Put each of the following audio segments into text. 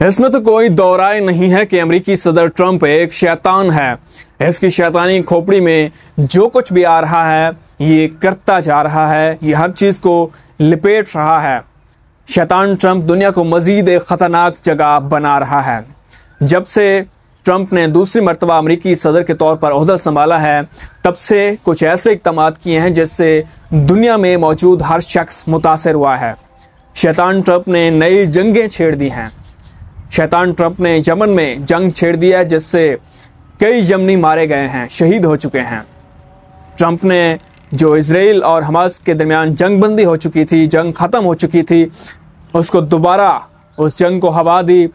इसमें तो कोई दो राय नहीं है कि अमेरिकी सदर ट्रंप एक शैतान है। इसकी शैतानी खोपड़ी में जो कुछ भी आ रहा है ये करता जा रहा है, ये हर चीज़ को लिपेट रहा है। शैतान ट्रंप दुनिया को मज़ीद एक ख़तरनाक जगह बना रहा है। जब से ट्रंप ने दूसरी मरतबा अमेरिकी सदर के तौर पर ओहदा संभाला है तब से कुछ ऐसे इक़दाम किए हैं जिससे दुनिया में मौजूद हर शख्स मुतासर हुआ है। शैतान ट्रंप ने नई जंगें छेड़ दी हैं। शैतान ट्रंप ने यमन में जंग छेड़ दिया है जिससे कई यमनी मारे गए हैं, शहीद हो चुके हैं। ट्रंप ने जो इजराइल और हमास के दरमियान जंग बंदी हो चुकी थी, जंग ख़त्म हो चुकी थी, उसको दोबारा उस जंग को हवा दी।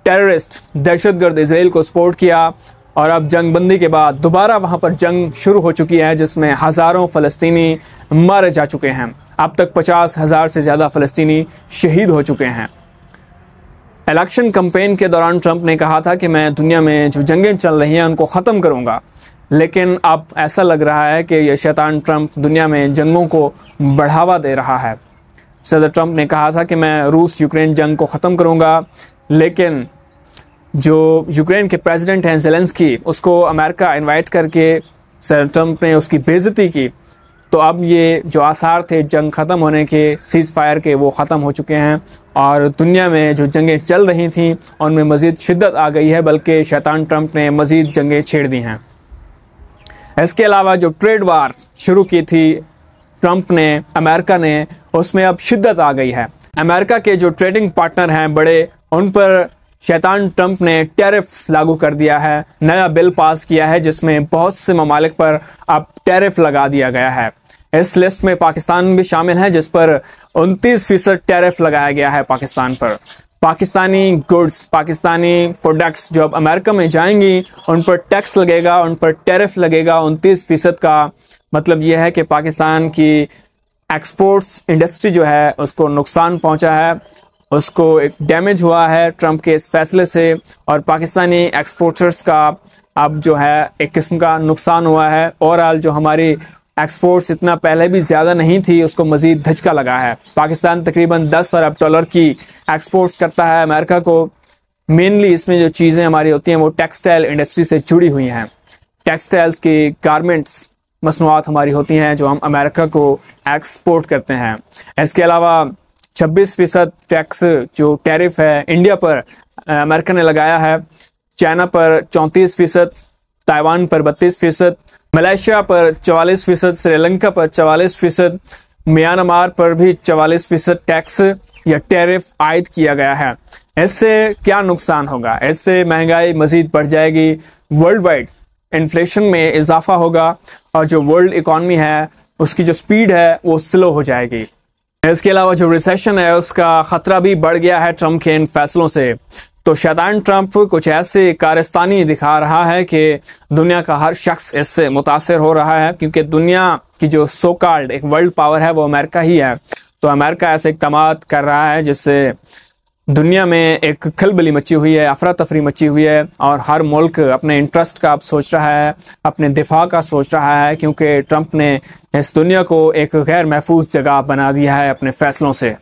टेररिस्ट दहशतगर्द इजराइल को सपोर्ट किया और अब जंग बंदी के बाद दोबारा वहाँ पर जंग शुरू हो चुकी है जिसमें हज़ारों फ़लस्तीनी मारे जा चुके हैं। अब तक 50,000 से ज़्यादा फ़लस्तीनी शहीद हो चुके हैं। इलेक्शन कैंपेन के दौरान ट्रंप ने कहा था कि मैं दुनिया में जो जंगें चल रही हैं उनको ख़त्म करूंगा, लेकिन अब ऐसा लग रहा है कि यह शैतान ट्रंप दुनिया में जंगों को बढ़ावा दे रहा है। सदर ट्रंप ने कहा था कि मैं रूस यूक्रेन जंग को ख़त्म करूंगा, लेकिन जो यूक्रेन के प्रेसिडेंट हैं ज़ेलेंस्की, उसको अमेरिका इनवाइट करके सदर ट्रंप ने उसकी बेइज्जती की। तो अब ये जो आसार थे जंग ख़त्म होने के, सीज़ फायर के, वो ख़त्म हो चुके हैं और दुनिया में जो जंगें चल रही थीं उनमें मज़ीद शिद्दत आ गई है, बल्कि शैतान ट्रंप ने मज़ीद जंगें छेड़ दी हैं। इसके अलावा जो ट्रेड वार शुरू की थी ट्रंप ने, अमेरिका ने, उसमें अब शिद्दत आ गई है। अमेरिका के जो ट्रेडिंग पार्टनर हैं बड़े, उन पर शैतान ट्रंप ने टैरिफ लागू कर दिया है, नया बिल पास किया है जिसमें बहुत से ममालिक पर अब टैरिफ लगा दिया गया है। इस लिस्ट में पाकिस्तान भी शामिल है जिस पर 29% टैरिफ लगाया गया है पाकिस्तान पर। पाकिस्तानी गुड्स, पाकिस्तानी प्रोडक्ट्स जो अब अमेरिका में जाएंगी उन पर टैक्स लगेगा, उन पर टैरिफ लगेगा 29% का। मतलब यह है कि पाकिस्तान की एक्सपोर्ट्स इंडस्ट्री जो है उसको नुकसान पहुंचा है, उसको एक डैमेज हुआ है ट्रंप के इस फैसले से, और पाकिस्तानी एक्सपोर्टर्स का अब जो है एक किस्म का नुकसान हुआ है। ओवरऑल जो हमारी एक्सपोर्ट्स इतना पहले भी ज़्यादा नहीं थी, उसको मज़ीद धचका लगा है। पाकिस्तान तकरीबन 10 अरब डॉलर की एक्सपोर्ट्स करता है अमेरिका को। मेनली इसमें जो चीज़ें हमारी होती हैं वो टेक्सटाइल इंडस्ट्री से जुड़ी हुई हैं। टेक्सटाइल्स की गारमेंट्स मसनूआत हमारी होती हैं जो हम अमेरिका को एक्सपोर्ट करते हैं। इसके अलावा 26% टैक्स जो टैरिफ है इंडिया पर अमेरिका ने लगाया है, चाइना पर 34%, ताइवान पर 32%, मलेशिया पर 44%, श्रीलंका पर 44%, म्यांमार पर भी 44% टैक्स या टैरिफ आयद किया गया है। इससे क्या नुकसान होगा? इससे महंगाई मज़ीद बढ़ जाएगी, वर्ल्ड वाइड इन्फ्लेशन में इजाफा होगा और जो वर्ल्ड इकॉनमी है उसकी जो स्पीड है वो स्लो हो जाएगी। इसके अलावा जो रिसेशन है उसका ख़तरा भी बढ़ गया है ट्रंप के इन फैसलों से। तो शैतान ट्रंप कुछ ऐसे कारस्तानी दिखा रहा है कि दुनिया का हर शख्स इससे मुतासर हो रहा है, क्योंकि दुनिया की जो सो कॉल्ड एक वर्ल्ड पावर है वो अमेरिका ही है। तो अमेरिका ऐसे इक़दाम कर रहा है जिससे दुनिया में एक खलबली मची हुई है, अफरा तफरी मची हुई है और हर मुल्क अपने इंटरेस्ट का अब सोच रहा है, अपने दिफा का सोच रहा है, क्योंकि ट्रंप ने इस दुनिया को एक गैर महफूज जगह बना दिया है अपने फैसलों से।